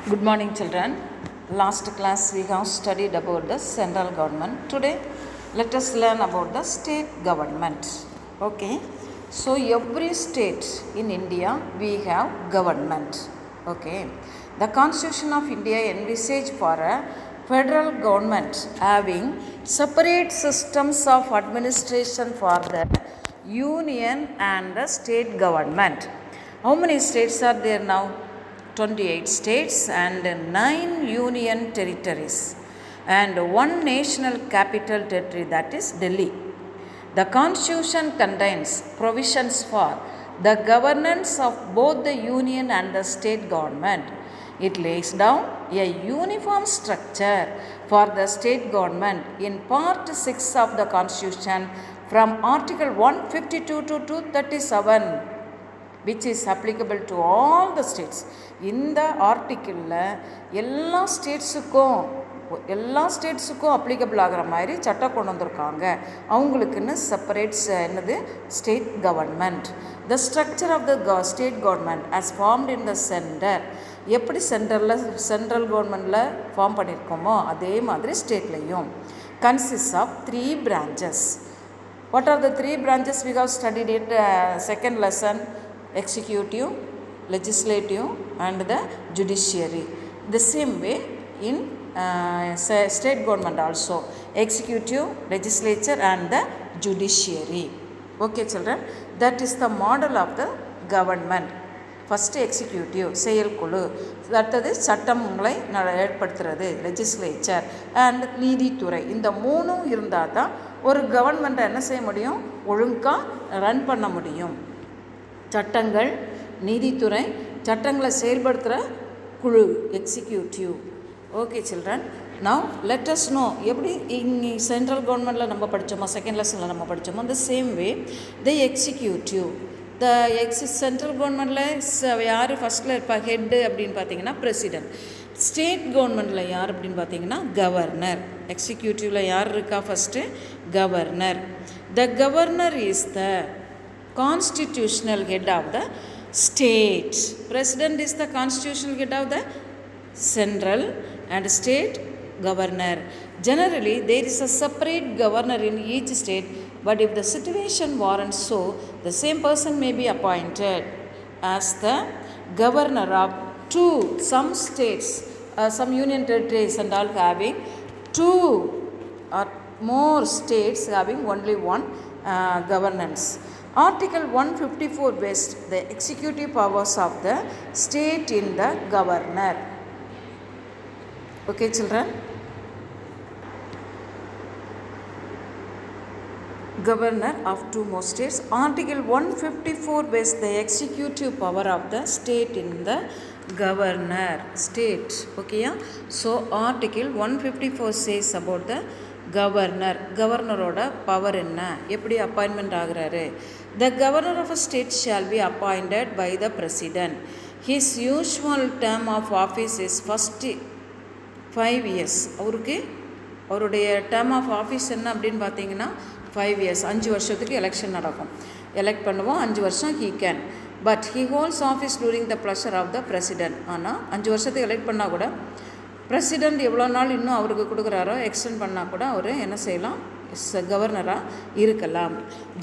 Good morning, children. Last class we have studied about the central government. Today, let us learn about the state government. Okay. So, every state in India we have government. Okay. The Constitution of India envisaged for a federal government having separate systems of administration for the union and the state government. How many states are there now? 28 states and 9 union territories and 1 national capital territory, that is Delhi. The Constitution contains provisions for the governance of both the union and the state government. It lays down a uniform structure for the state government in Part 6 of the Constitution from Article 152 to 237, which is applicable to all the states. இந்த ஆர்டிக்கிளில் எல்லா ஸ்டேட்ஸுக்கும் applicable ஆகிற மாதிரி சட்டம் கொண்டு வந்திருக்காங்க. அவங்களுக்குன்னு separates என்னது state government. The structure of the state government as formed in the centre. எப்படி சென்ட்ரல் கவர்மெண்ட்டில் ஃபார்ம் பண்ணியிருக்கோமோ அதே மாதிரி ஸ்டேட்லேயும் consist of 3 branches. What are the 3 branches we have studied in second lesson? Executive, legislative and the judiciary. The same way in state government also, executive, legislature and the judiciary. Okay children, that is the model of the government. First executive, செயற்குழு, அடுத்தது சட்டங்களை ஏற்படுத்துறது legislature and நீதித்துறை. இந்த மூணும் இருந்தால் தான் ஒரு கவர்மெண்ட்டை என்ன செய்ய முடியும், ஒழுங்காக ரன் பண்ண முடியும். சட்டங்கள், நீதித்துறை, சட்டங்களை செயல்படுத்துகிற குழு executive. Okay children, now let us know எப்படி இங்கே சென்ட்ரல் கவர்மெண்ட்டில் நம்ம படித்தோமோ, செகண்ட் லெசனில் நம்ம படித்தோமோ, அந்த சேம் வே த எக்ஸிக்யூட்டிவ். சென்ட்ரல் கவர்மெண்ட்டில் யார் ஃபஸ்ட்டில் இருப்பா, ஹெட்டு அப்படின்னு பார்த்தீங்கன்னா பிரசிடென்ட். ஸ்டேட் கவர்மெண்ட்டில் யார் அப்படின்னு பார்த்தீங்கன்னா கவர்னர். எக்ஸிக்யூட்டிவில் யார் இருக்கா first, governor. The governor is the constitutional head of the state. President is the constitutional head of the central and state governor. Generally, there is a separate governor in each state, but if the situation warrants so, the same person may be appointed as the governor of some states, some union territories and all having 2 or more states having only one governance. Article 154 vests the executive powers of the state in the governor. Okay children, governor of 2 more states. Article 154 vests the executive power of the state in the governor state. Okay, so article 154 says about the governor. கவர்னரோட power என்ன, எப்படி appointment ஆகிறாரு. The governor of a state shall be appointed by the president. His usual term of office is first 5 years. அவருடைய term of office என்ன அப்படின்னு பார்த்தீங்கன்னா 5 years. 5 வருஷத்துக்கு election நடக்கும், எலெக்ட் பண்ணுவோம், 5 வருஷம் he can. But he holds office during the pleasure of the president. ஆனால் 5 வருஷத்துக்கு எலெக்ட் பண்ணால் கூட பிரசிடெண்ட் எவ்வளோ நாள் இன்னும் அவருக்கு கொடுக்குறாரோ எக்ஸ்டெண்ட் பண்ணால் கூட அவர் என்ன செய்யலாம், கவர்னராக இருக்கலாம்.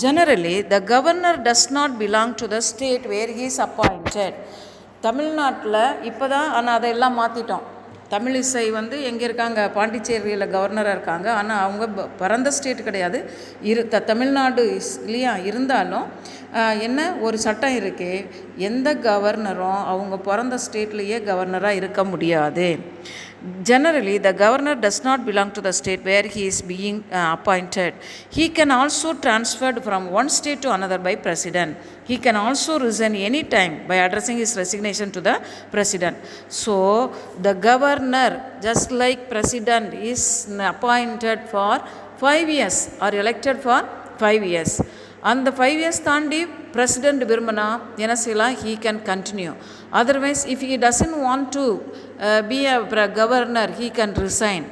Generally the governor does not belong to the state where he is appointed. தமிழ்நாட்டில் இப்போ தான், ஆனால் அதையெல்லாம் மாற்றிட்டோம். தமிழிசை எங்கே இருக்காங்க, பாண்டிச்சேரியில் கவர்னராக இருக்காங்க. ஆனால் அவங்க பிறந்த ஸ்டேட் கிடையாது, தமிழ்நாடு இல்லையா. இருந்தாலும் என்ன ஒரு சட்டம் இருக்கே, எந்த கவர்னரும் அவங்க பிறந்த ஸ்டேட்லேயே கவர்னராக இருக்க முடியாது. Generally, the governor does not belong to the state where he is being appointed. He can also transferred from one state to another by president. He can also resign any time by addressing his resignation to the president. So, the governor, just like president, is appointed for 5 years or elected for 5 years. அந்த 5 years தாண்டி president விரும்பினா என்ன செய்யலாம், he can continue. Otherwise, if he doesn't want to be a governor, he can resign.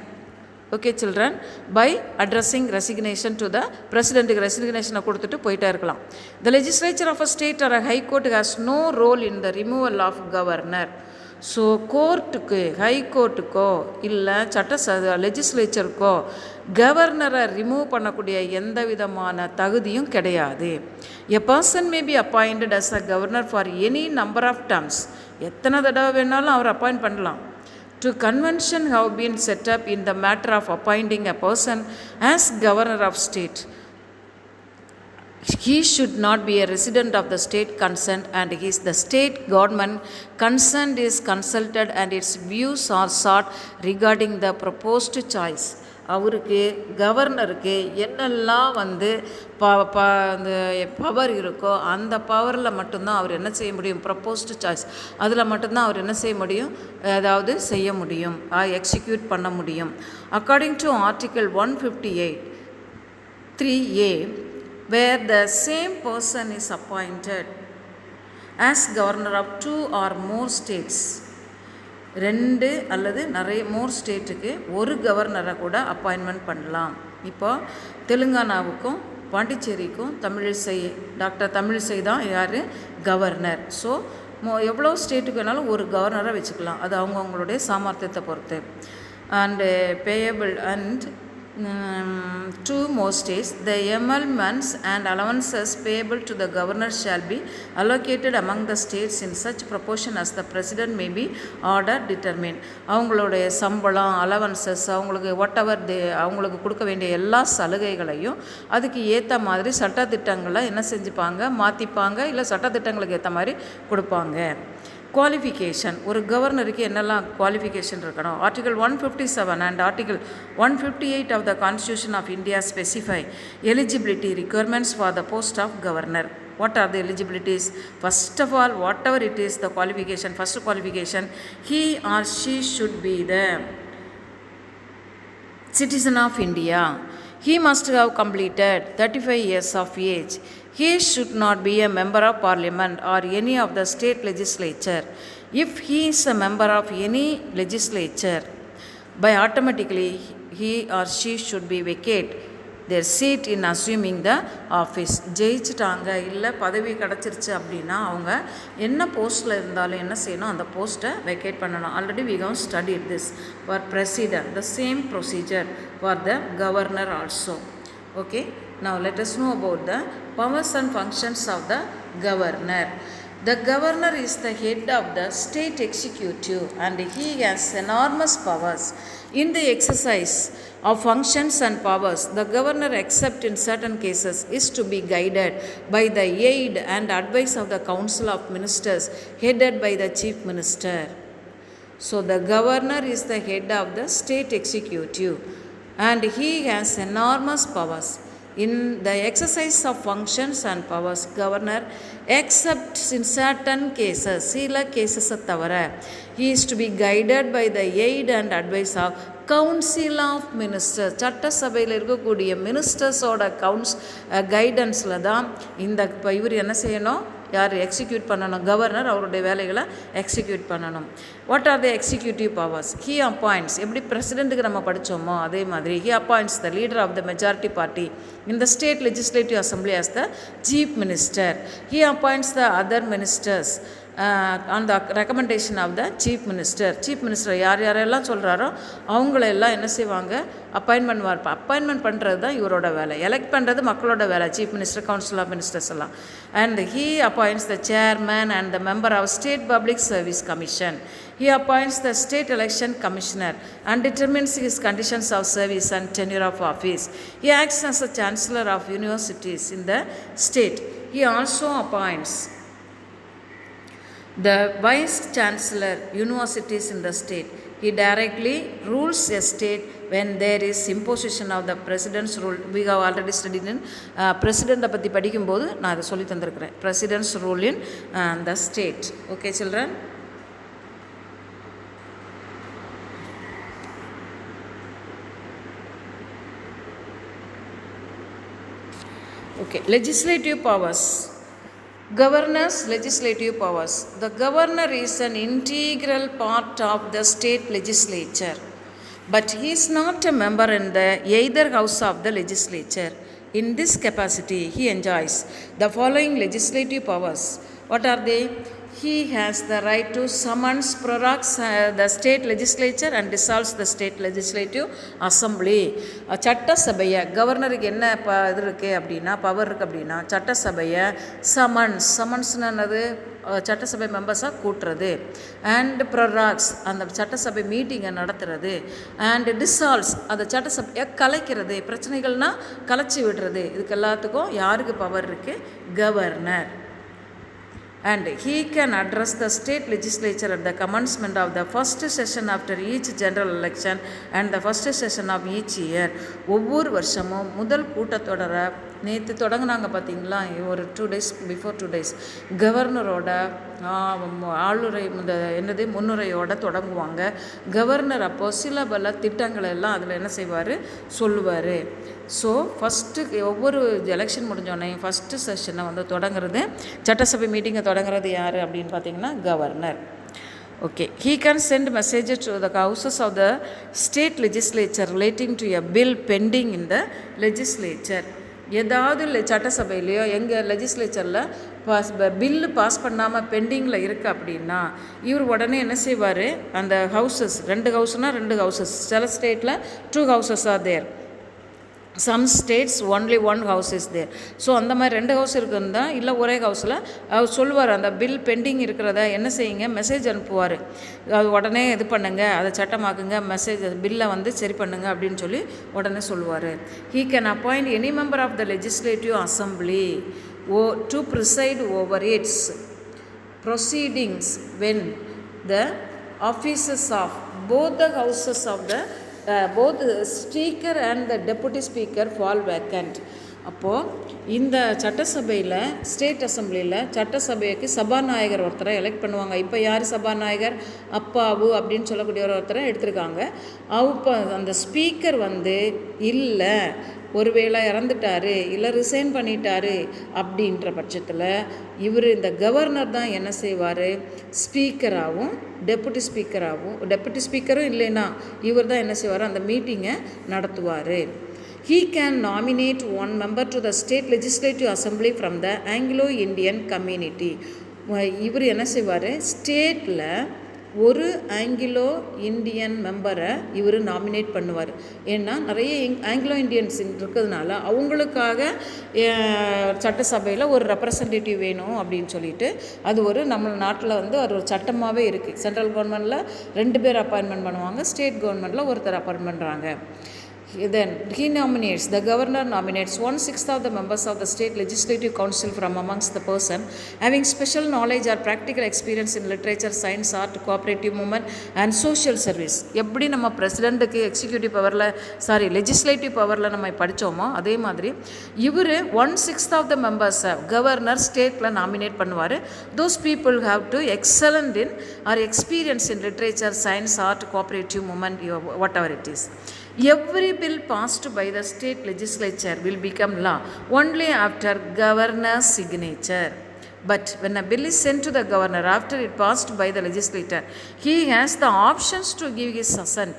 Okay children, by addressing resignation to the president. Resignation கொடுத்துட்டு போயிட்டே இருக்கலாம். The legislature of a state or a high court has no role in the removal of governor. So கோர்ட்டுக்கு, high கோர்ட்டுக்கோ இல்லை லெஜிஸ்லேச்சருக்கோ கவர்னரை remove பண்ணக்கூடிய எந்த விதமான தகுதியும் கிடையாது. A person may be appointed as a governor for any number of terms. எத்தனை தடவை வேணாலும் அவர் அப்பாயிண்ட் பண்ணலாம். To convention have been set up in the matter of appointing a person as governor of state. He should not be a resident of the state concerned, and the state government concerned is consulted and its views are sought regarding the proposed choice. அவருக்கு கவர்னருக்கு என்னெல்லாம் அந்த power இருக்கோ அந்த பவரில் மட்டும்தான் அவர் என்ன செய்ய முடியும், ப்ரப்போஸ்டு சாய்ஸ், அதில் மட்டும்தான் அவர் என்ன செய்ய முடியும், ஏதாவது செய்ய முடியும், எக்ஸிக்யூட் பண்ண முடியும். According to article 158(3)(a), where the same person is appointed as governor of 2 or more states, 2 அல்லது மோர் ஸ்டேட்டுக்கு ஒரு கவர்னரை கூட அப்பாயின்மெண்ட் பண்ணலாம். இப்போ தெலுங்கானாவுக்கும் பாண்டிச்சேரிக்கும் டாக்டர் தமிழிசை தான் யார், கவர்னர். ஸோ எவ்வளோ ஸ்டேட்டுக்கு வேணாலும் ஒரு கவர்னரை வச்சுக்கலாம், அது அவங்கவுங்களுடைய சாமர்த்தியத்தை பொறுத்து. And payable and 2 more states, the emoluments and allowances payable to the governor shall be allocated among the states in such proportion as the president may be order determined. அவங்களுடைய சம்பளம், அலவன்சஸ், அவங்களுக்கு வாட்டவர் அவங்களுக்கு கொடுக்க வேண்டிய எல்லா சலுகைகளையும் அதுக்கு ஏற்ற மாதிரி சட்டத்திட்டங்களை என்ன செஞ்சுப்பாங்க, மாற்றிப்பாங்க, இல்லை சட்டத்திட்டங்களுக்கு ஏற்ற மாதிரி கொடுப்பாங்க. குவாலிஃபிகேஷன், ஒரு கவர்னருக்கு என்னெல்லாம் குவாலிஃபிகேஷன் இருக்கணும்? Article 157 and article 158 of the constitution of India specify eligibility requirements for the post of governor. What are the eligibilities? First of all, whatever it is, the qualification, first qualification, he or she should be the citizen of India. He must have completed 35 years of age. He should not be a member of parliament or any of the state legislature. If he is a member of any legislature, by automatically he or she should be vacate their seat in assuming the office. ஜெயிச்சிட்டாங்க, இல்லை பதவி கிடச்சிருச்சு அப்படின்னா அவங்க என்ன போஸ்ட்டில் இருந்தாலும் என்ன செய்யணும், அந்த போஸ்ட்டை வெக்கேட் பண்ணணும். Already we have studied this for president, the same procedure for the governor also. Okay, now let us know about the powers and functions of the governor. The governor is the head of the state executive and he has enormous powers. In the exercise of functions and powers, the governor, except in certain cases, is to be guided by the aid and advice of the council of ministers headed by the chief minister. So the governor is the head of the state executive and he has enormous powers. In the exercise of functions and powers, governor, except in certain cases, சில கேசஸை தவிர, he is to be guided by the aid and advice of council of ministers. சட்டசபையில் இருக்கக்கூடிய மினிஸ்டர்ஸோட கைடன்ஸில் தான் இந்த இவர் என்ன செய்யணும், யார் எக்ஸிக்யூட் பண்ணணும், கவர்னர் அவருடைய வேலைகளை எக்ஸிக்யூட் பண்ணணும். What are the executive powers? He appoints, எப்படி பிரசிடெண்ட்டுக்கு நம்ம படித்தோமோ அதே மாதிரி he appoints the leader of the majority party in the state legislative assembly as the chief minister. He appoints the other ministers on the recommendation of the chief minister. Chief minister யாரெல்லாம் சொல்கிறாரோ அவங்களெல்லாம் என்ன செய்வாங்க, appointment appointment பண்ணுறது தான் இவரோட வேலை. Elect பண்ணுறது மக்களோட வேலை, chief minister, council of ministers எல்லாம். And he appoints the chairman and the member of state public service commission. He appoints the state election commissioner and determines his conditions of service and tenure of office. He acts as a chancellor of universities in the state. He also appoints the vice chancellor universities in the state. He directly rules a state when there is imposition of the president's rule. We have already studied in president பற்றி படிக்கும்போது நான் அதை சொல்லி தந்திருக்கிறேன். President's rule in the state. Okay children. Okay, legislative powers. Governor's legislative powers. The governor is an integral part of the state legislature, but he is not a member in either house of the legislature. In this capacity, he enjoys the following legislative powers. What are they? he has the right to summons, prorogues the state legislature and dissolves the state legislative assembly. சட்டசபையை கவர்னருக்கு என்ன இது இருக்குது அப்படின்னா, power இருக்குது அப்படின்னா, சட்டசபையை சமன்ஸ்னது சட்டசபை மெம்பர்ஸாக கூட்டுறது, and ப்ரொராக்ஸ் அந்த சட்டசபை மீட்டிங்கை நடத்துறது, அண்ட் டிசால்வ்ஸ் அந்த சட்டசபையை கலைக்கிறது, பிரச்சனைகள்னால் கலைச்சி விடுறது. இதுக்கு எல்லாத்துக்கும் யாருக்கு பவர் இருக்குது? Governor. And he can address the state legislature at the commencement of the first session after each general election and the first session of each year. ஒவ்வொரு வருஷமும் முதல் கூட்டத்தொடரை நேற்று தொடங்கினாங்க பார்த்தீங்களா, ஒரு 2 days பிஃபோர் 2 days கவர்னரோட ஆளுரை முன்னுரையோடு தொடங்குவாங்க. கவர்னர் அப்போது சில பல திட்டங்கள் எல்லாம் அதில் என்ன செய்வார், சொல்லுவார். ஸோ ஃபஸ்ட்டு ஒவ்வொரு எலெக்ஷன் முடிஞ்சோடனே ஃபஸ்ட்டு செஷனை தொடங்குறது, சட்டசபை மீட்டிங்கை தொடங்குறது யார் அப்படின்னு பார்த்தீங்கன்னா governor. Okay, he can send messages to the houses of the state legislature relating to a bill pending in the legislature. ஏதாவது சட்டசபையிலையோ எங்கள் லெஜிஸ்லேச்சரில் பில்லு பாஸ் பண்ணாமல் பெண்டிங்கில் இருக்குது அப்படின்னா இவர் உடனே என்ன செய்வார், அந்த ஹவுசஸ் 2 ஹவுஸ்னால் 2 ஹவுசஸ், சில ஸ்டேட்டில் 2 houses are there, some states only 1 house is there. So அந்த மாதிரி 2 ஹவுஸ் இருக்குதுன்னா இல்லை ஒரே ஹவுஸில் அவர் சொல்லுவார், அந்த பில் பெண்டிங் இருக்கிறத என்ன செய்யுங்க, மெசேஜ் அனுப்புவார், அது உடனே இது பண்ணுங்க, அதை சட்டமாக்குங்க, மெசேஜ் பில்லை சரி பண்ணுங்க அப்படின்னு சொல்லி உடனே சொல்லுவார். He can appoint any member of the legislative assembly to preside over its proceedings when the offices of both the houses of the both speaker and the deputy speaker fall vacant. அப்போது இந்த சட்டசபையில் state அசம்பிளியில் சட்டசபைக்கு சபாநாயகர் ஒருத்தரை elect பண்ணுவாங்க. இப்போ யார் சபாநாயகர்? அப்பாவு அப்படின்னு சொல்லக்கூடிய ஒருத்தரை எடுத்திருக்காங்க. இப்போ அந்த ஸ்பீக்கர் இல்லை, ஒருவேளை இறந்துட்டார் இல்லை ரிசைன் பண்ணிட்டார் அப்படின்ற பட்சத்தில் இவர் இந்த கவர்னர் தான் என்ன செய்வார், ஸ்பீக்கராகவும் டெப்புட்டி ஸ்பீக்கரும் இல்லைன்னா இவர் தான் என்ன செய்வார், அந்த மீட்டிங்கை நடத்துவார். He can nominate 1 member to the state legislative assembly from the Anglo-Indian community. இவர் என்ன செய்வார், ஸ்டேட்டில் ஒரு ஆங்கிலோ இண்டியன் மெம்பரை இவர் நாமினேட் பண்ணுவார். ஏன்னா நிறைய ஆங்கிலோ இண்டியன்ஸ் இருக்கிறதுனால அவங்களுக்காக சட்டசபையில் ஒரு ரெப்ரசன்டேட்டிவ் வேணும் அப்படின்னு சொல்லிட்டு அது நம்ம நாட்டில் ஒரு சட்டமாகவே இருக்குது. சென்ட்ரல் கவர்மெண்ட்டில் 2 பேர் அப்பாயின்மெண்ட் பண்ணுவாங்க, ஸ்டேட் கவர்மெண்ட்டில் ஒருத்தர் அப்பாயின்ட் பண்ணுறாங்க. Then he nominates, the governor nominates 1/6 of the members of the state legislative council from amongst the person having special knowledge or practical experience in literature, science, art, cooperative movement and social service. எப்படி நம்ம பிரசிடெண்ட்டுக்கு executive பவரில் legislative பவரில் நம்ம படித்தோமோ அதே மாதிரி இவர் 1/6 of the members governor ஸ்டேட்டில் நாமினேட் பண்ணுவார். those people have to excellent in or experience in literature, science, art, cooperative movement, whatever it is. Every bill passed by the state legislature will become law only after governor's signature. But when a bill is sent to the governor after it passed by the legislature, he has the options to give his assent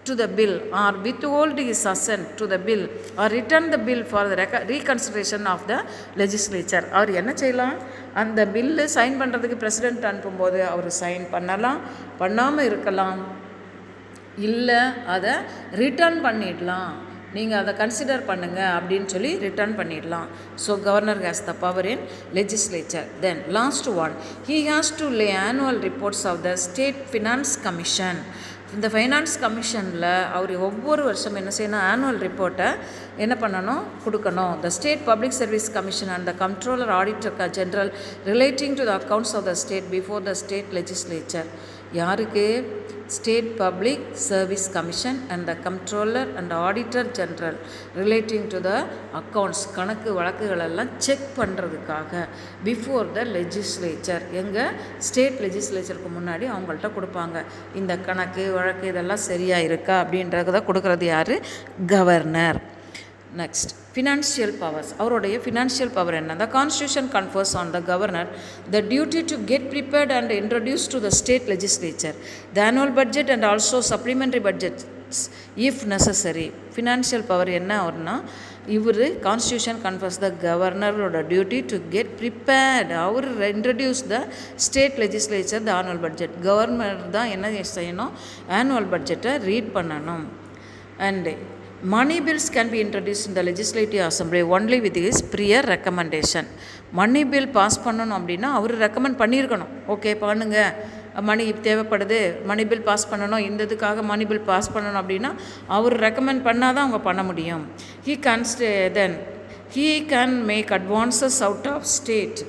to the bill or withhold his assent to the bill or return the bill for the reconsideration of the legislature. அவர் என்ன செய்யலாம், அந்த bill sign பண்ணுறதுக்கு president அனுப்பும்போது அவர் sign பண்ணலாம், பண்ணாமல் இருக்கலாம், இல்லை அதை ரிட்டர்ன் பண்ணிடலாம், நீங்கள் அதை கன்சிடர் பண்ணுங்கள் அப்படின்னு சொல்லி ரிட்டர்ன் பண்ணிடலாம். So governor has the power in legislature. Then last one, he has to lay annual reports of the state finance commission. இந்த ஃபைனான்ஸ் கமிஷனில் அவர் ஒவ்வொரு வருஷம் என்ன செய்யணும், ஆனுவல் ரிப்போர்ட்டை என்ன பண்ணணும், கொடுக்கணும். The state public service commission and the controller auditor general relating to the accounts of the state before the state legislature. யாருக்கு? State public service commission and the controller and auditor general relating to the accounts, கணக்கு வழக்குகளெல்லாம் check பண்ணுறதுக்காக before the legislature, எங்கள் state லெஜிஸ்லேச்சருக்கு முன்னாடி அவங்கள்ட்ட கொடுப்பாங்க. இந்த கணக்கு வழக்கு இதெல்லாம் சரியாக இருக்கா அப்படின்றத கொடுக்குறது யார்? கவர்னர். Next, financial powers. அவருடைய ஃபினான்ஷியல் பவர் என்ன? The constitution confers on the governor the duty to get prepared and introduce to the state legislature the annual budget and also supplementary budgets if necessary. Financial power என்ன வரும்னா, இவர் constitution confers the கவர்னரோட duty to get prepared. அவர் introduce the state legislature the annual budget. Governor தான் என்ன செய்யணும், annual பட்ஜெட்டை read பண்ணணும். And money bills can be introduce in the legislative assembly only with his prior recommendation. Money bill pass பண்ணணும் அப்படின்னா அவர் recommend பண்ணியிருக்கணும். Okay பண்ணுங்கள், மணி தேவைப்படுது, மணி பில் பாஸ் பண்ணணும், இந்த இதுக்காக மணி பில் பாஸ் பண்ணணும் அப்படின்னா அவர் ரெக்கமெண்ட் பண்ணால் தான் அவங்க பண்ண முடியும். He can make advances out of state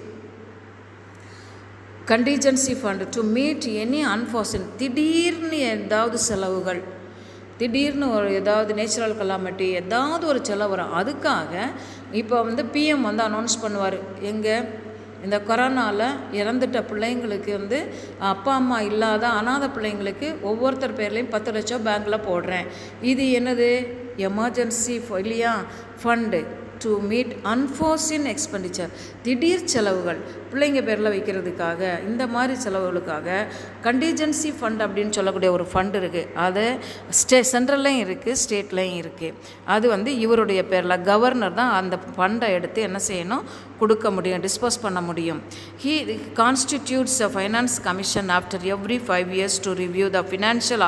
contingency fund to meet any unforeseen. திடீர்னு ஏதாவது செலவுகள், திடீர்னு ஒரு ஏதாவது நேச்சுரல் கலாமிட்டி, ஏதாவது ஒரு செலவு வரும். அதுக்காக இப்போ பிஎம் அனௌன்ஸ் பண்ணுவார், எங்கே இந்த கொரோனாவில் இறந்துட்ட பிள்ளைங்களுக்கு அப்பா அம்மா இல்லாத அனாதை பிள்ளைங்களுக்கு ஒவ்வொருத்தர் பேர்லேயும் 10 லட்சம் பேங்க்கில் போடுறேன். இது என்னது, எமர்ஜென்சி இல்லையா ஃபண்டு டு மீட் அன்ஃபோர்சின் எக்ஸ்பெண்டிச்சர். திடீர் செலவுகள் பிள்ளைங்க பேரில் வைக்கிறதுக்காக, இந்த மாதிரி செலவுகளுக்காக கண்டிஜென்சி ஃபண்ட் அப்படின்னு சொல்லக்கூடிய ஒரு ஃபண்ட் இருக்குது. அது சென்ட்ரல்லையும் இருக்குது, ஸ்டேட்லையும் இருக்குது. அது இவருடைய பேரில் கவர்னர் தான் அந்த ஃபண்டை எடுத்து என்ன செய்யணும், கொடுக்க முடியும், டிஸ்போஸ் பண்ண முடியும். He constitutes a finance commission after every 5 years to review the financial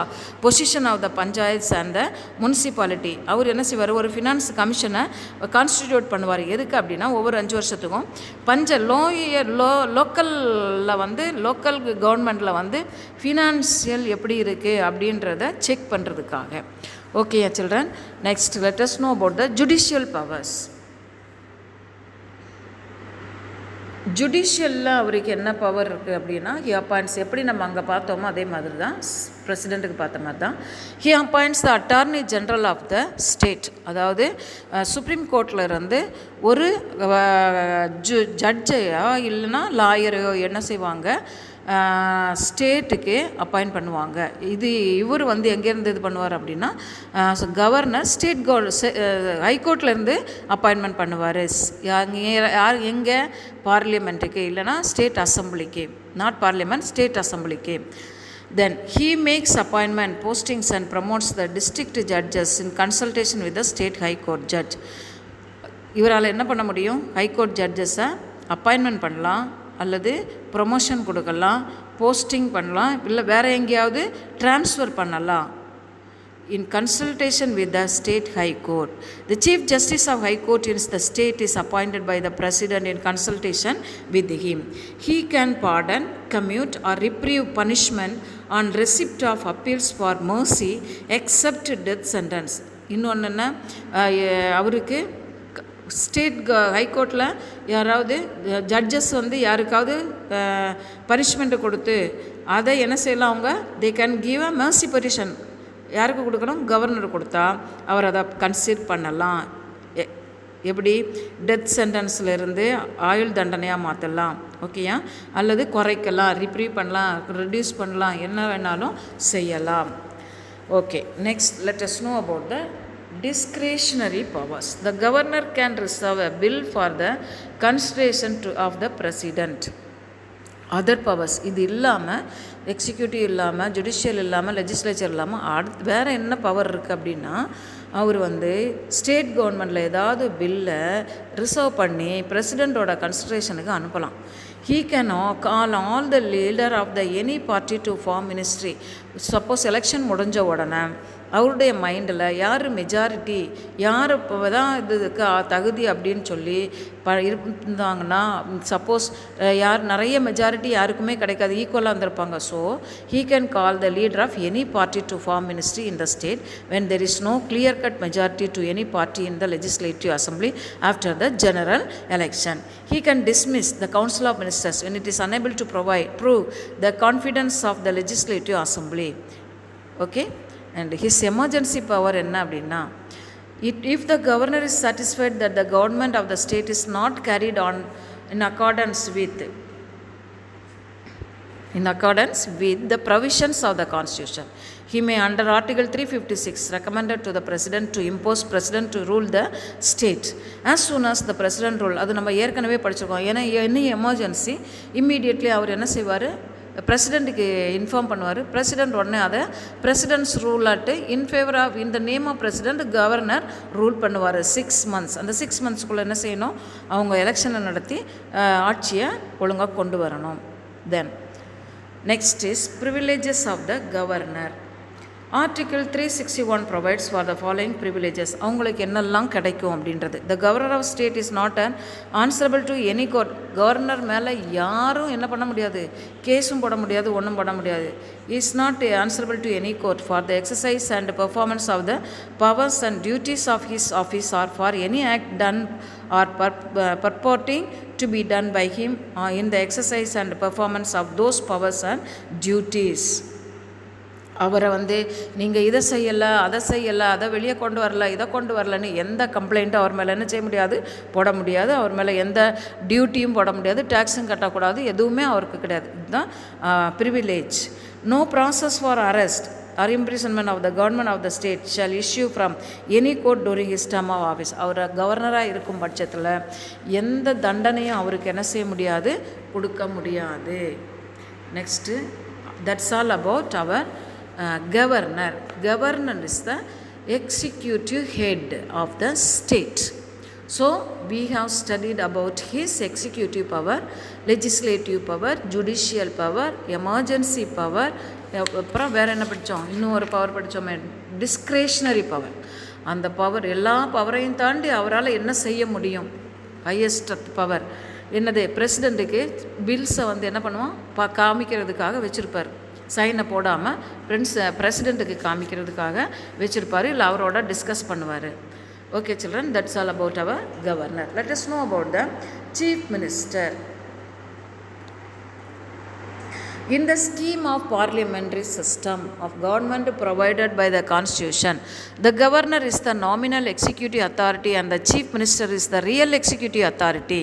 position of the panchayats and the municipality. அவர் என்ன செய்வார், ஒரு ஃபினான்ஸ் கமிஷனை கான்ஸ்டிடியூட் பண்ணுவார். எதுக்கு அப்படின்னா ஒவ்வொரு 5 வருஷத்துக்கும் லோக்கலில் லோக்கல் கவர்மெண்ட்டில் ஃபினான்ஷியல் எப்படி இருக்குது அப்படின்றத செக் பண்ணுறதுக்காக. Okay children, next let us know about the judicial powers. ஜுடிஷியலில் அவருக்கு என்ன பவர் இருக்குது அப்படின்னா, ஹி அப்பாயிண்ட்ஸ், எப்படி நம்ம அங்கே பார்த்தோமோ அதே மாதிரி தான் பிரசிடெண்ட்டுக்கு பார்த்த மாதிரி தான். He appoints the attorney general of the state. அதாவது சுப்ரீம் கோர்ட்டில் இருந்து ஒரு ஜட்ஜையோ இல்லைன்னா லாயரையோ என்ன செய்வாங்க, ஸ்டேட்டுக்கு அப்பாயிண்ட் பண்ணுவாங்க. இவர் எங்கேருந்து இது பண்ணுவார் அப்படின்னா, கவர்னர் ஸ்டேட் ஹைகோர்ட்லேருந்து அப்பாயின்மெண்ட் பண்ணுவார். யார் எங்கே, பார்லிமெண்ட்டுக்கு இல்லைனா ஸ்டேட் அசம்பிளிக்கு, நாட் பார்லிமெண்ட், ஸ்டேட் அசம்பிளிக்கு. Then he makes appointment, postings and promotes the district judges in consultation with the state high court judge. இவரால் என்ன பண்ண முடியும், ஹைகோர்ட் ஜட்ஜஸை அப்பாயின்மெண்ட் பண்ணலாம், அல்லது ப்ரொமோஷன் கொடுக்கலாம், போஸ்டிங் பண்ணலாம், இல்லை வேறு எங்கேயாவது ட்ரான்ஸ்ஃபர் பண்ணலாம். In consultation with the state high court, the chief justice of high court in the state is appointed by the president in consultation with him. He can pardon, commute or reprieve punishment on receipt of appeals for mercy except death sentence. இன்னொன்று என்ன, அவருக்கு state ஹைகோர்ட்டில் யாராவது judges யாருக்காவது punishment கொடுத்து அதை என்ன செய்யலாம், அவங்க they can give a mercy petition. யாருக்கு கொடுக்கணும், கவர்னர் கொடுத்தா அவர் அதை கன்சிடர் பண்ணலாம். எப்படி, டெத் சென்டென்ஸ்லேருந்து ஆயுள் தண்டனையாக மாற்றலாம், ஓகேயா, அல்லது குறைக்கலாம், ரிப்ரீவ் பண்ணலாம், ரெடியூஸ் பண்ணலாம், என்ன வேணாலும் செய்யலாம். Okay, next let us know about the discretionary powers. The governor can reserve a bill for the consideration of the president. Other powers, இது இல்லாமல் எக்ஸிக்யூட்டிவ் இல்லாமல், ஜுடிஷியல் இல்லாமல், லெஜிஸ்லேச்சர் இல்லாமல் வேறு என்ன பவர் இருக்குது அப்படின்னா, அவர் ஸ்டேட் கவர்மெண்ட்டில் ஏதாவது பில்லை ரிசர்வ் பண்ணி பிரசிடெண்ட்டோட கன்சிடரேஷனுக்கு அனுப்பலாம். He can call all the leader of the any party to form ministry. Suppose election முடிஞ்ச உடனே அவருடைய மைண்டில் யார் மெஜாரிட்டி, யார் இப்போ தான் இதுக்கு தகுதி அப்படின்னு சொல்லி இருந்தாங்கன்னா, சப்போஸ் யார் நிறைய மெஜாரிட்டி யாருக்குமே கிடைக்காது, ஈக்குவலாக இருந்திருப்பாங்க. So he can call the leader of any party to form ministry in the state when there is no clear cut majority to any party in the legislative assembly after the general election. He can dismiss the council of ministers when it is unable to prove the confidence of the legislative assembly. Okay, and his emergency power என்ன அப்படின்னா, if the governor is satisfied that the government of the state is not carried on in accordance with the provisions of the constitution, he may under article 356 recommended to the president to impose president to rule the state as soon as the president rule. அது நம்ம ஏற்கனவே படிச்சிருக்கோம். ஏன்னா any emergency immediately அவர் என்ன செய்வார், பிரசிடெண்ட்டுக்கு inform பண்ணுவார். President உடனே அதை presidents rule out in favour of இந்த name of president governor rule பண்ணுவார் 6 months. அந்த 6 monthsக்குள்ளே என்ன செய்யணும், அவங்க எலெக்ஷனை நடத்தி ஆட்சியை ஒழுங்காக கொண்டு வரணும். Then next is privileges of the governor. Article 361 provides for the following privileges. அவங்களுக்கு என்னெல்லாம் கிடைக்கும் அப்படின்றது. The governor of state is not answerable to any court. Governor மேலே யாரும் என்ன பண்ண முடியாது, கேஸும் போட முடியாது, ஒன்றும் போட முடியாது. Is not answerable to any court for the exercise and performance of the powers and duties of his office or for any act done or purporting to be done by him in the exercise and performance of those powers and duties. அவரை நீங்கள் இதை செய்யலை, அதை செய்யலை, அதை வெளியே கொண்டு வரல, இதை கொண்டு வரலன்னு எந்த கம்ப்ளைண்ட்டும் அவர் மேலே என்ன செய்ய முடியாது, போட முடியாது. அவர் மேலே எந்த டியூட்டியும் போட முடியாது, டேக்ஸும் கட்டக்கூடாது, எதுவுமே அவருக்கு கிடையாது. இதுதான் privilege. No process for arrest or imprisonment of the government of the state shall issue from any court during his term of office. அவர் கவர்னராக இருக்கும் பட்சத்தில் எந்த தண்டனையும் அவருக்கு என்ன செய்ய முடியாது, கொடுக்க முடியாது. Next that's all about our governor. Governor is the executive head of the state. So we have studied about his executive power, legislative power, judicial power, emergency power. அப்புறம் வேறு என்ன படித்தோம், இன்னும் ஒரு பவர் படித்தோமே, டிஸ்க்ரேஷ்னரி பவர். அந்த பவர் எல்லா பவரையும் தாண்டி அவரால் என்ன செய்ய முடியும், ஹையஸ்ட் பவர் என்னது, பிரசிடெண்ட்டுக்கு பில்ஸை என்ன பண்ணுவோம், காமிக்கிறதுக்காக வச்சுருப்பார். சைனை போடாமல் பிரசிடெண்ட்டுக்கு காமிக்கிறதுக்காக வச்சுருப்பார், இல்லை அவரோட டிஸ்கஸ் பண்ணுவார். Okay children, that's all about our governor. Let us know about the chief minister. In the scheme of parliamentary system of government provided by the constitution, the governor is the nominal executive authority and the chief minister is the real executive authority.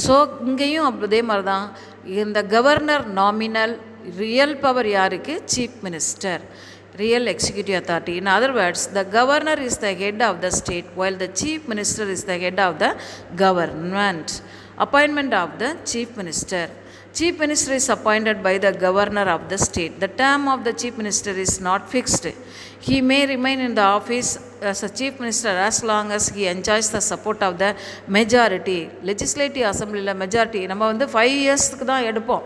So இங்கேயும் அதே மாதிரி தான், இந்த governor nominal, real power யாருக்கு, chief minister, real executive authority. In other words, the governor is the head of the state while the chief minister is the head of the government. Appointment of the chief minister. Chief minister is appointed by the governor of the state. The term of the chief minister is not fixed. He may remain in the office as a chief minister as long as he enjoys the support of the majority. Legislative assembly majority நம்ம 5 yearsக்கு தான் எடுப்போம்.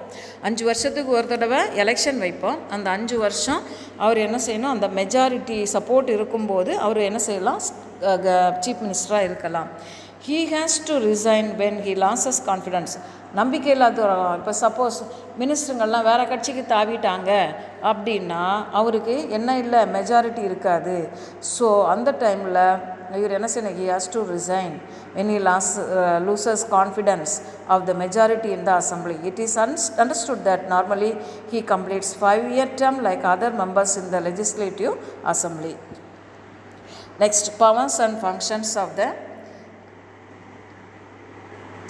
5 வருஷத்துக்கு ஒரு தடவை election வைப்போம். அந்த 5 வருஷம் அவர் என்ன செய்யணும், அந்த மெஜாரிட்டி சப்போர்ட் இருக்கும்போது அவர் என்ன செய்யலாம், சீஃப் மினிஸ்டராக இருக்கலாம். He has to resign when he loses confidence. நம்பிக்கை இல்லாத, இப்போ சப்போஸ் மினிஸ்டருங்கள்லாம் வேறு கட்சிக்கு தாவிட்டாங்க அப்படின்னா அவருக்கு என்ன இல்லை, மெஜாரிட்டி இருக்காது. ஸோ அந்த டைமில் இவர் என்ன செய்யணும், he has to resign when he loses confidence of the majority in the assembly. It is understood that normally he completes 5-year term like other members in the legislative assembly. Next, powers and functions of the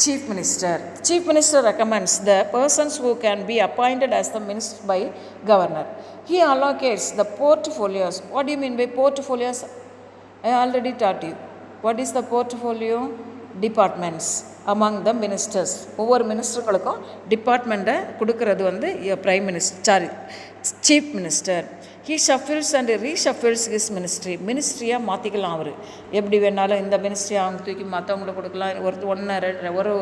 Chief Minister. Chief Minister recommends the persons who can be appointed as the minister by governor. He allocates the portfolios. What do you mean by portfolios? I already taught you. What is the portfolio? Departments among the ministers. ஒவ்வொரு மினிஸ்டர்களுக்கும் டிபார்ட்மெண்ட்டை கொடுக்கறது prime minister, chief minister. He shuffles and reshuffles his ministry. மினிஸ்ட்ரியாக மாற்றிக்கலாம் அவர், எப்படி வேணாலும். இந்த ministry அவங்க தூக்கி மற்றவங்களுக்கு கொடுக்கலாம்,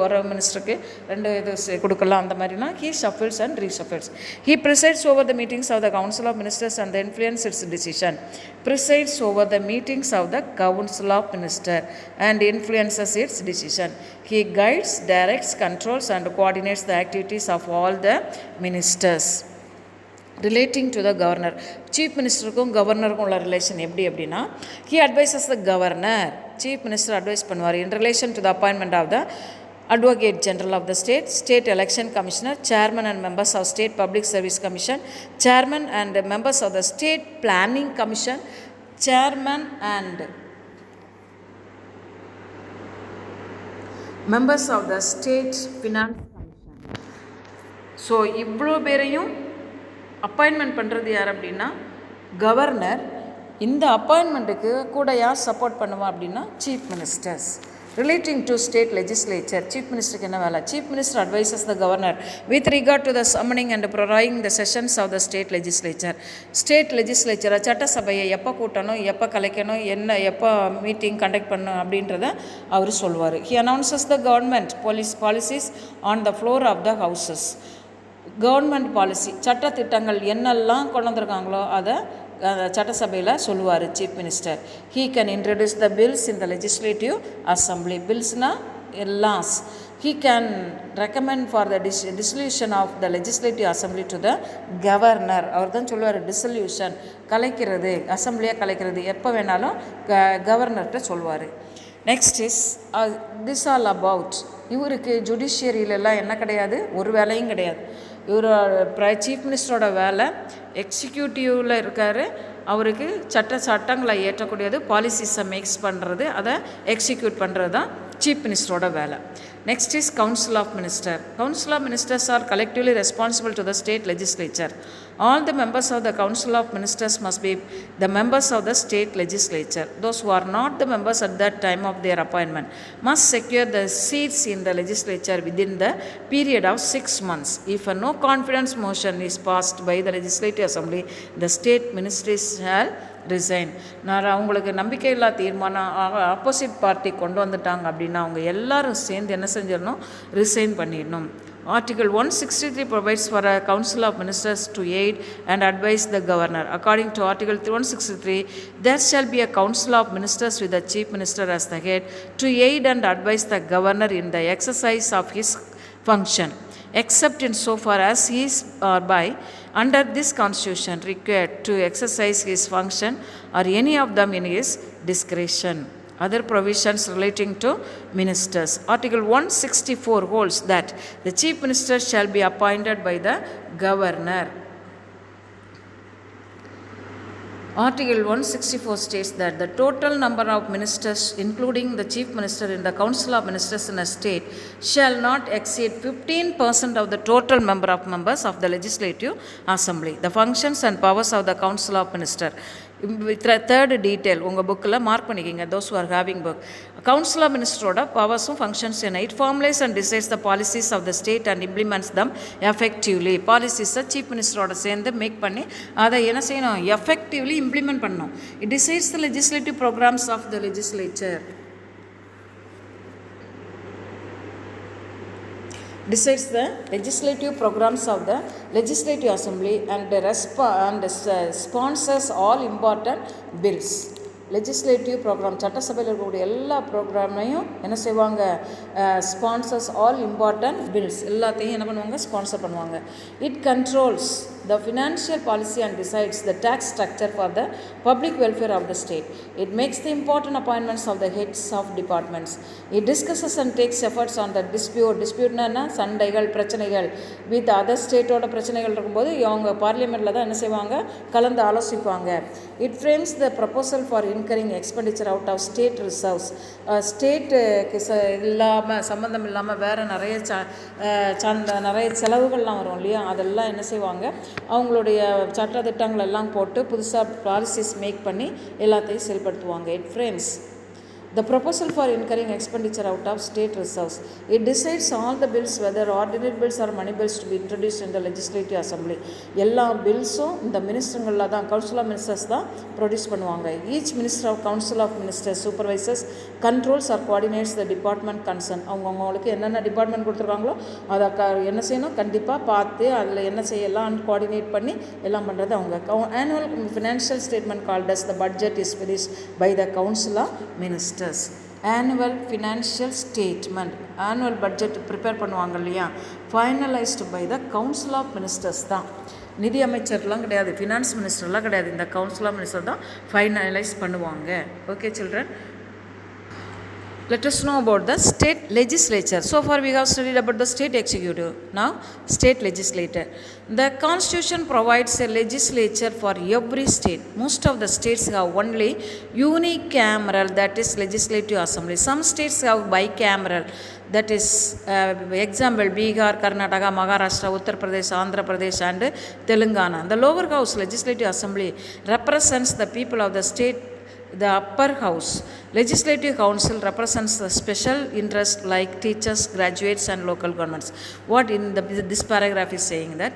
ஒரு மினிஸ்டருக்கு 2 இது கொடுக்கலாம், அந்த மாதிரினா he shuffles and reshuffles. He presides over the meetings of the council of ministers and influences its decision. Presides over the meetings of the council of ministers and influences its decision. He guides, directs, controls and coordinates the activities of all the ministers. Relating to the governor. Chief மினிஸ்டருக்கும் கவர்னருக்கும் உள்ள relation எப்படி அப்படின்னா, he advises the governor, chief minister advise பண்ணுவார் in relation to the appointment of the advocate general of the state, state election commissioner, chairman and members of state public service commission, chairman and members of the state planning commission, chairman and members of the state finance commission. So இவ்வளோ பேரையும் appointment பண்ணுறது யார் அப்படின்னா governor. இந்த அப்பாயின்மெண்ட்டுக்கு கூட யார் support பண்ணுவா அப்படின்னா chief ministers. Relating to state legislature, chief minister என்ன வேலை? Chief minister advises the governor with regard to the summoning and proroguing the sessions of the state legislature. State legislature சட்டசபையை எப்போ கூட்டணும், எப்போ கலைக்கணும், எப்போ மீட்டிங் கண்டக்ட் பண்ணணும் அப்படின்றத அவர் சொல்வார். He announces the government policies on the floor of the houses. Government policy சட்டத்திட்டங்கள் என்னெல்லாம் கொண்டு வந்திருக்காங்களோ அதை சட்டசபையில் சொல்லுவார் chief minister. He can introduce the bills in the legislative assembly. பில்ஸ்னால் laws. He can recommend for the dissolution of the legislative assembly to the governor. அவர் தான் சொல்லுவார் டிசல்யூஷன், கலைக்கிறது, அசம்பிளியாக கலைக்கிறது எப்போ வேணாலும் கவர்னர்கிட்ட சொல்லுவார். Next is this all about. இவருக்கு ஜுடிஷியரியிலெல்லாம் என்ன கிடையாது, ஒரு வேலையும் கிடையாது. இவர் சீஃப் மினிஸ்டரோட வேலை எக்ஸிக்யூட்டிவில் இருக்கார். அவருக்கு சட்டங்களை ஏற்றக்கூடியது, பாலிசிஸை மேக்ஸ் பண்ணுறது, அதை எக்ஸிக்யூட் பண்ணுறது தான் சீஃப் மினிஸ்டரோட வேலை. Next is council of minister. Council of ministers are collectively responsible to the state legislature. All the members of the council of ministers must be the members of the state legislature. Those who are not the members at that time of their appointment must secure the seats in the legislature within the period of 6 months. If a no confidence motion is passed by the legislative assembly, the state ministries shall resign. நான் அவங்களுக்கு நம்பிக்கையில்லா தீர்மானம் opposite party கொண்டு வந்துட்டாங்க அப்படின்னா அவங்க எல்லாரும் சேர்ந்து என்ன செஞ்சிடணும், ரிசைன் பண்ணிடணும். Article 163 provides for a council of ministers to aid and advise the governor. According to Article 163, there shall be a council of ministers with the chief minister as the head to aid and advise the governor in the exercise of his function, except in so far as he is by under this constitution required to exercise his function or any of them in his discretion. Other provisions relating to ministers. Article 164 holds that the chief minister shall be appointed by the governor. Article 164 states that the total number of ministers, including the chief minister in the council of ministers in a state, shall not exceed 15% of the total members of the legislative assembly. The functions and powers of the council of ministers. Third detail உங்கள் புக்கில் mark பண்ணிக்கிங்க, those who are having book. Council of மினிஸ்டரோட பவர்ஸும் functions என்ன? It formulates and decides the policies of the state and implements them effectively. பாலிசிஸை chief மினிஸ்டரோட சேர்ந்து make பண்ணி அதை என்ன செய்யணும், எஃபெக்டிவ்லி இம்ப்ளிமெண்ட் பண்ணணும். It decides the legislative programs of the legislature. Decides the legislative programs of the legislative assembly and sponsors all important bills. Legislative programme சட்டசபையில் இருக்கக்கூடிய எல்லா ப்ரோக்ராமையும் என்ன செய்வாங்க, ஸ்பான்சர்ஸ் ஆல் இம்பார்ட்டன்ட் பில்ஸ் எல்லாத்தையும் என்ன பண்ணுவாங்க, ஸ்பான்சர் பண்ணுவாங்க. It controls the financial policy and decides the tax structure for the public welfare of the state. It makes the important appointments of the heads of departments. It discusses and takes efforts on the dispute சண்டைகள் பிரச்சனைகள் with other ஸ்டேட்டோட பிரச்சனைகள் இருக்கும்போது அவங்க பார்லிமெண்ட்டில் தான் என்ன செய்வாங்க, கலந்து ஆலோசிப்பாங்க. It frames the proposal for incurring expenditure out of state reserves. ஸ்டேட்டுக்கு இல்லாமல் சம்மந்தம் இல்லாமல் வேறு நிறைய செலவுகள்லாம் வரும் இல்லையா, அதெல்லாம் என்ன செய்வாங்க, அவங்களுடைய சட்டத்திட்டங்கள் எல்லாம் போட்டு புதுசாக பாலிசிஸ் மேக் பண்ணி எல்லாத்தையும் செயல்படுத்துவாங்க. It frames the proposal for incurring expenditure out of state reserves. It decides all the bills, whether ordinary bills or money bills, to be introduced in the legislative assembly. எல்லா பில்ஸும் இந்த மினிஸ்டர்களில் தான், council of ministers தான் produce பண்ணுவாங்க. Each minister of council of ministers supervisors controls or coordinates the department concern. அவங்களுக்கு என்னென்ன department கொடுத்துருக்காங்களோ அதை என்ன செய்யணும், கண்டிப்பாக பார்த்து அதில் என்ன செய்யலாம் கோஆர்டினேட் பண்ணி எல்லாம் பண்ணுறது அவங்க. Annual financial statement called as the budget is finished by the council of ministers. Annual financial statement, annual budget prepare பண்ணுவாங்க இல்லையா, finalised by the council of ministers தான். நிதி அமைச்சர்லாம் கிடையாது, ஃபினான்ஸ் மினிஸ்டர்லாம் கிடையாது, இந்த கவுன்சில் ஆஃப் மினிஸ்டர் தான் ஃபைனலைஸ் பண்ணுவாங்க. Okay children, let us know about the state legislature. So far we have studied about the state executive. Now state legislature. The constitution provides a legislature for every state. Most of the states have only unicameral, that is legislative assembly. Some states have bicameral, that is example Bihar, Karnataka, Maharashtra, Uttar Pradesh, Andhra Pradesh and Telangana. The lower house legislative assembly represents the people of the state the upper house. Legislative council represents the special interest like teachers, graduates and local governments. What in this paragraph is saying that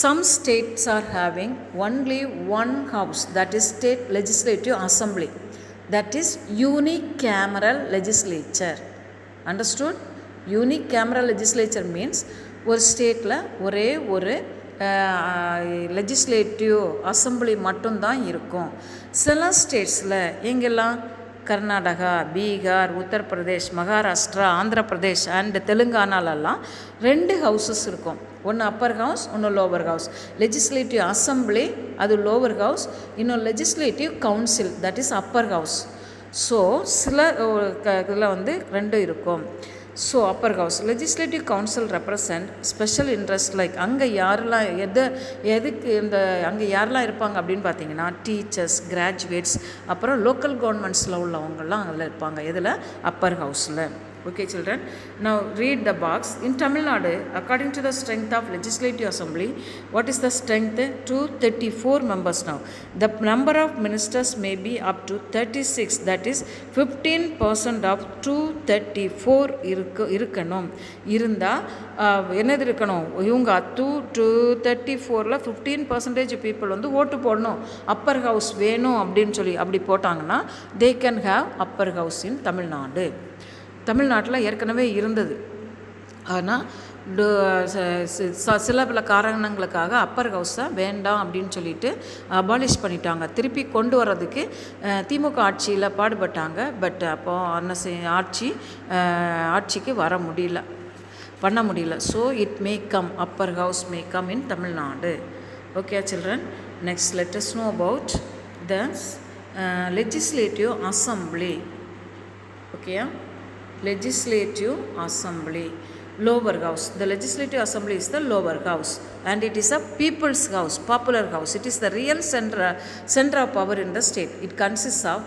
some states are having only one house, that is state legislative assembly, that is unicameral legislature. Understood? Unicameral legislature means ஒரு ஸ்டேட்டில் ஒரே ஒரு legislative assembly மட்டும்தான் இருக்கும். சில ஸ்டேட்ஸில் எங்கெல்லாம் Karnataka, Bihar, Uttar Pradesh, Maharashtra, Andhra Pradesh and தெலுங்கானாலெல்லாம் 2 houses இருக்கும். ஒன்று அப்பர் ஹவுஸ், ஒன்று லோவர் ஹவுஸ். லெஜிஸ்லேட்டிவ் அசம்பிளி அது லோவர் ஹவுஸ், இன்னொன்று legislative council that is Appar house. So சில இதில் வந்து 2 இருக்கும். So Appar house legislative council represent special interest like அங்கே யாரெல்லாம் எதுக்கு அங்கே யாரெல்லாம் இருப்பாங்க அப்படின்னு பார்த்தீங்கன்னா டீச்சர்ஸ், கிராஜுவேட்ஸ், அப்புறம் லோக்கல் கவர்மெண்ட்ஸில் உள்ளவங்கெல்லாம் அதில் இருப்பாங்க. இதில் அப்பர் ஹவுஸில். Okay children, now read the box. In Tamil Nadu, according to the strength of legislative assembly, what is the strength? 234 members now. The number of ministers may be up to 36, that is 15% of 234 இருக்கணும். இருந்தால் என்னது இருக்கணும், இவங்க 234ல் 15% people வந்து ஓட்டு போடணும், Appar house வேணும் அப்படின்னு சொல்லி அப்படி போட்டாங்கன்னா they can have upper house in Tamil Nadu. தமிழ்நாட்டில் ஏற்கனவே இருந்தது, ஆனால் சில பல காரணங்களுக்காக அப்பர் ஹவுஸை வேண்டாம் அப்படின்னு சொல்லிட்டு அபாலிஷ் பண்ணிட்டாங்க. திருப்பி கொண்டு வர்றதுக்கு திமுக ஆட்சியில் பாடுபட்டாங்க. பட் அப்போது ஆட்சிக்கு பண்ண முடியல. So it may come, Appar house may come in Tamil Nadu. Okay children, next let us know about the legislative assembly. Okay, legislative assembly, lower house. The legislative assembly is the lower house and it is a people's house, popular house. It is the real center of power in the state. It consists of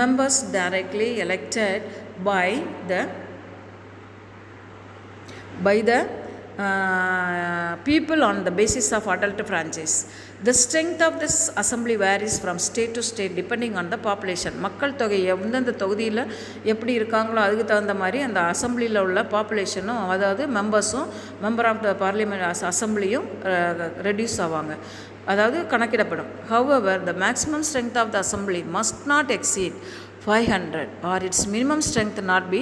members directly elected by the people on the basis of adult franchise. The strength of this assembly varies from state to state depending on the population. மக்கள் தொகை எந்தெந்த தொகுதியில் எப்படி இருக்காங்களோ அதுக்கு தகுந்த மாதிரி அந்த அசம்பிளியில் உள்ள பாப்புலேஷனும், அதாவது மெம்பர் ஆஃப் த பார்லிமெண்ட் அசம்பிளியும் ரெடியூஸ் ஆவாங்க, அதாவது கணக்கிடப்படும். However, the maximum strength of the assembly must not exceed 500 or its minimum strength not be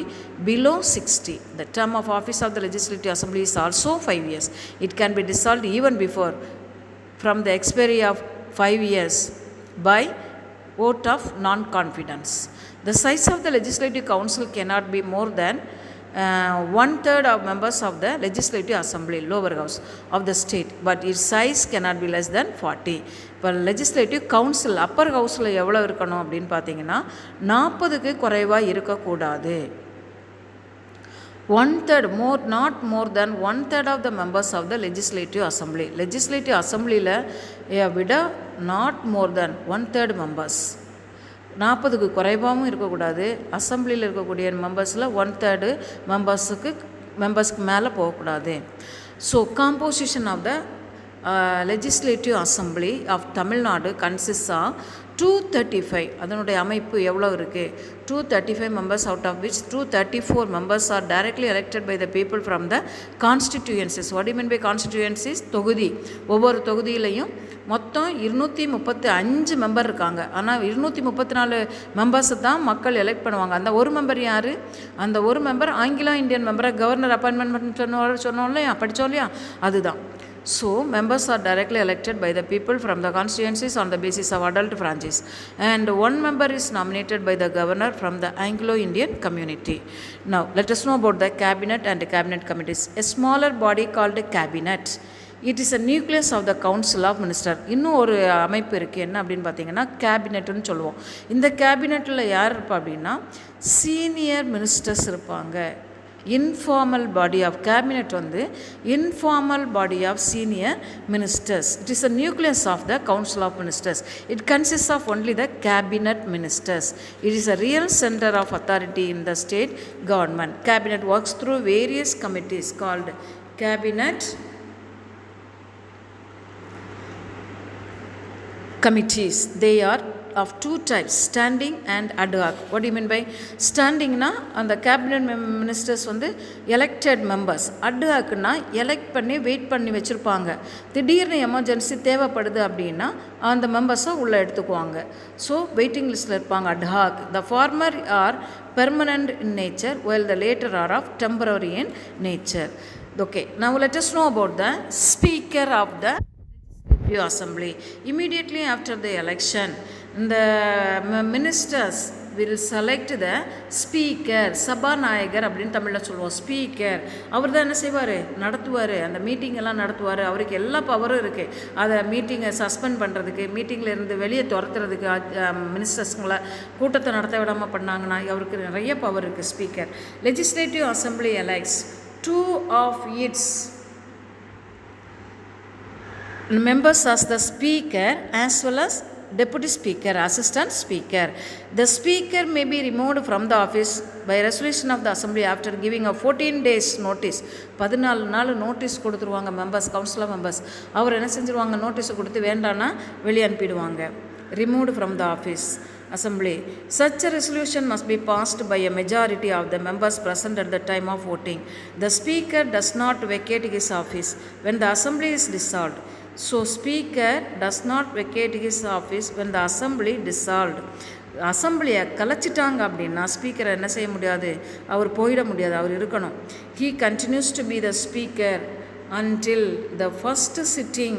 below 60. The term of office of the legislative assembly is also 5 years. It can be dissolved even before from the expiry of 5 years by vote of non-confidence. The size of the legislative council cannot be more than 1/3 of members of the legislative assembly, lower house of the state, but its size cannot be less than 40. இப்போ legislative council Appar ஹவுஸில் எவ்வளோ இருக்கணும் அப்படின்னு பார்த்தீங்கன்னா 40க்கு குறைவாக இருக்கக்கூடாது. 1/3 not more than 1/3 of the members of the legislative assembly. legislative அசம்பிளியில் விட not more than 1/3 members, 40க்கு குறைவாகவும் இருக்கக்கூடாது. அசம்பிளியில் இருக்கக்கூடிய மெம்பர்ஸில் 1/3 மெம்பர்ஸ்க்கு மேலே போகக்கூடாது. So composition of the legislative assembly of Tamil Nadu consists of 235. அதனுடைய அமைப்பு எவ்வளோ இருக்குது? 235 members, out of which 234 members are directly elected by the people from the constituencies. What do you mean by constituencies? தொகுதி. ஒவ்வொரு தொகுதியிலையும் மொத்தம் 235 member இருக்காங்க. ஆனால் 234 மெம்பர்ஸை தான் மக்கள் எலெக்ட் பண்ணுவாங்க. அந்த ஒரு மெம்பர் யார்? அந்த ஒரு மெம்பர் ஆங்கிலோ இந்தியன் மெம்பரை கவர்னர் அப்பாயின்மெண்ட் சொன்னோம் இல்லையா, படித்தோம் இல்லையா, அதுதான். So, members are directly elected by the people from the constituencies on the basis of adult franchise, and one member is nominated by the governor from the Anglo-Indian community. Now, let us know about the cabinet and the cabinet committees. A smaller body called cabinet. It is a nucleus of the council of minister. இன்னும் ஒரு அமைப்பு இருக்குது, என்ன அப்படின்னு பார்த்தீங்கன்னா கேபினெட்னு சொல்லுவோம். இந்த கேபினெட்டில் யார் இருப்பா அப்படின்னா சீனியர் மினிஸ்டர்ஸ் இருப்பாங்க. informal body of cabinet வந்து informal body of senior ministers. It is a nucleus of the council of ministers. It consists of only the cabinet ministers. It is a real center of authority in the state government. Cabinet works through various committees called cabinet committees. They are of two types, standing and ad hoc. What do you mean by standing? Na and the cabinet ministers வந்து elected members. Ad hoc na elect பண்ணி wait பண்ணி வச்சிருப்பாங்க. திடீர்னு emergency தேவைப்படுது அப்படின்னா அந்த மெம்பர்ஸை உள்ளே எடுத்துக்குவாங்க. ஸோ வெயிட்டிங் லிஸ்ட்டில் இருப்பாங்க ad hoc. The former are permanent in nature while the later are of temporary in nature. Okay, now let us know about the Speaker of the Assembly. Immediately after the election, the ministers will select the speaker. சபாநாயகர் அப்படின்னு தமிழில் சொல்லுவோம். Speaker அவர் தான் என்ன செய்வார், நடத்துவார், அந்த meeting எல்லாம் நடத்துவார். அவருக்கு எல்லா பவரும் இருக்குது. அதை மீட்டிங்கை சஸ்பெண்ட் பண்ணுறதுக்கு, மீட்டிங்கில் இருந்து வெளியே துரத்துறதுக்கு, மினிஸ்டர்ஸுங்களை கூட்டத்தை நடத்த விடாமல் பண்ணாங்கன்னா அவருக்கு நிறைய பவர் இருக்குது speaker. Legislative assembly elects 2 of its members as the speaker as well as deputy speaker, assistant speaker. The speaker may be removed from the office by resolution of the assembly after giving a 14 days notice. 14 நாள் notice கொடுத்துருவாங்க members, councillor members. அவர் என்ன செஞ்சுருவாங்க, notice கொடுத்து வேண்டான்னா வெளியே அனுப்பிடுவாங்க. removed from the office assembly. Such a resolution must be passed by a majority of the members present at the time of voting. The speaker does not vacate his office when the assembly is dissolved. So speaker does not vacate his office when the assembly dissolved. அசம்பிளியை கலைச்சிட்டாங்க அப்படின்னா ஸ்பீக்கரை என்ன செய்ய முடியாது, அவர் போயிட முடியாது, அவர் இருக்கணும். He continues to be the speaker until the first sitting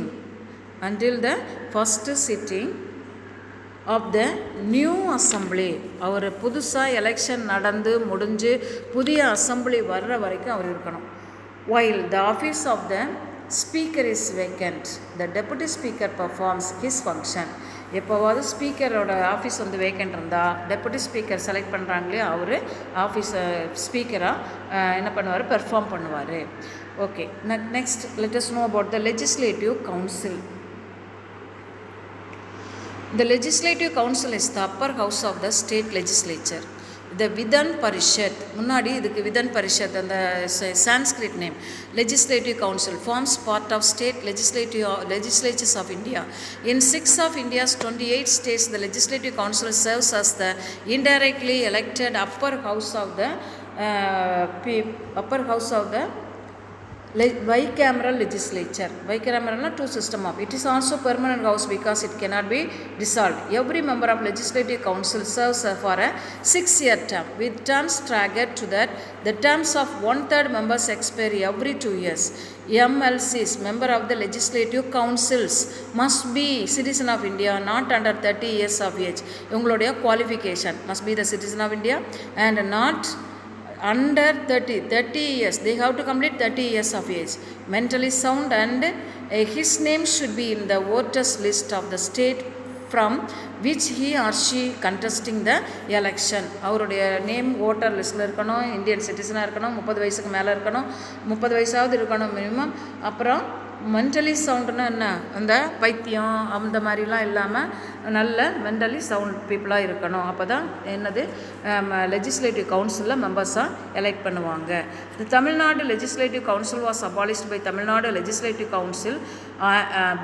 of the new assembly. அவர் புதுசாக election நடந்து முடிஞ்சு புதிய அசம்பிளி வர்ற வரைக்கும் அவர் இருக்கணும். While the office of the speaker is vacant, the deputy speaker performs his function. எப்போவாவது ஸ்பீக்கரோட ஆஃபீஸ் வந்து vacant இருந்தால் டெப்புட்டி ஸ்பீக்கர் செலக்ட் பண்ணுறாங்களே அவர் ஆஃபீஸ் ஸ்பீக்கராக என்ன பண்ணுவார், பெர்ஃபார்ம் பண்ணுவார். Okay, next let us know about the legislative council. The legislative council is the upper house of the state legislature. The Vidhan Parishad, முன்னாடி இதுக்கு விதான் பரிஷத் அந்த Sanskrit name, legislative council forms part of state legislatures of India. In 6 of India's 28 states, the legislative council serves as the indirectly elected upper house of the bicameral legislature. Bicameral two system of it is also permanent house because it cannot be dissolved. Every member of legislative council serves for a 6-year term with terms staggered to that the terms of 1/3 members expire every 2 years. MLCs, member of the legislative councils, must be citizen of India, not under 30 years of age. இவங்களுடைய qualification must be the citizen of India and not under 30 years. They have to complete 30 years of age, mentally sound, and his name should be in the voters list of the state from which he or she contesting the election. அவருடைய name voter லிஸ்ட்டில் இருக்கணும், Indian சிட்டிசனாக இருக்கணும், 30 வயசுக்கு மேலே இருக்கணும், 30 வயசாவது இருக்கணும் minimum. அப்புறம் mentally சவுண்டுன்னா என்ன, அந்த பைத்தியம் அந்த மாதிரிலாம் இல்லாமல் நல்ல மென்டலி சவுண்ட் பீப்புளாக இருக்கணும். அப்போ தான் என்னது லெஜிஸ்லேட்டிவ் கவுன்சிலில் மெம்பர்ஸாக எலெக்ட் பண்ணுவாங்க. The Tamil Nadu Legislative Council was abolished by Tamil Nadu Legislative Council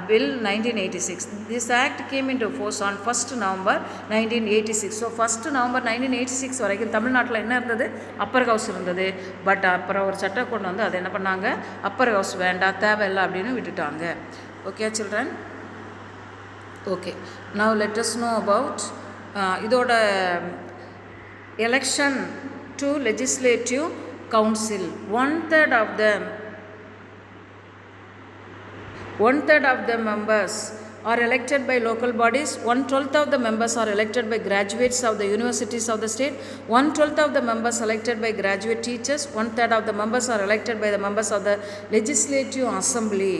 Bill 1986. This act came into force on 1st November 1986. So 1st November 1986 வரைக்கும் தமிழ்நாட்டில் என்ன இருந்தது, அப்பர் ஹவுஸ் இருந்தது. பட் அப்புறம் ஒரு சட்டம் கொண்டு வந்து அதை என்ன பண்ணாங்க, அப்பர் ஹவுஸ் வேண்டாம், தேவையில்லை அப்படின்னு விட்டுட்டாங்க. Okay children. Okay, now let us know about இதோட election to legislative council. One-third of the members are elected by local bodies. 1/12 of the members are elected by graduates of the universities of the state. 1/12 of the members elected by graduate teachers. 1/3 of the members are elected by the members of the legislative assembly.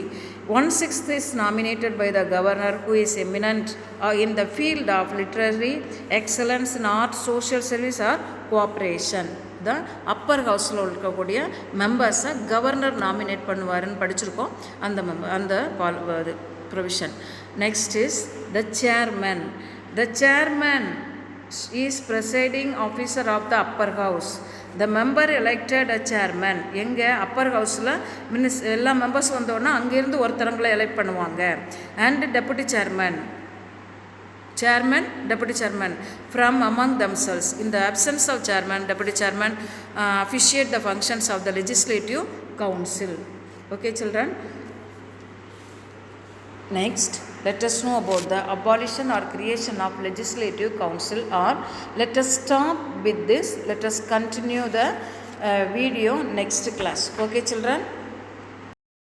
1/6 is nominated by the governor, who is eminent in the field of literary excellence in art, social service or cooperation. The upper ஹவுஸில் இருக்கக்கூடிய மெம்பர்ஸை governor nominate பண்ணுவாருன்னு படிச்சிருக்கோம். அந்த provision. Next is the chairman. The chairman is presiding officer of the upper house. The member elected a chairman. எங்கே upper ஹவுஸில் எல்லா members வந்தோன்னா அங்கேருந்து ஒருத்தரங்களை எலெக்ட் பண்ணுவாங்க. And deputy chairman chairman, deputy chairman from among themselves. In the absence of chairman, deputy chairman officiate the functions of the legislative council. Okay children. Next, let us know about the abolition or creation of legislative council, or let us stop with this. Let us continue the video next class. Okay children.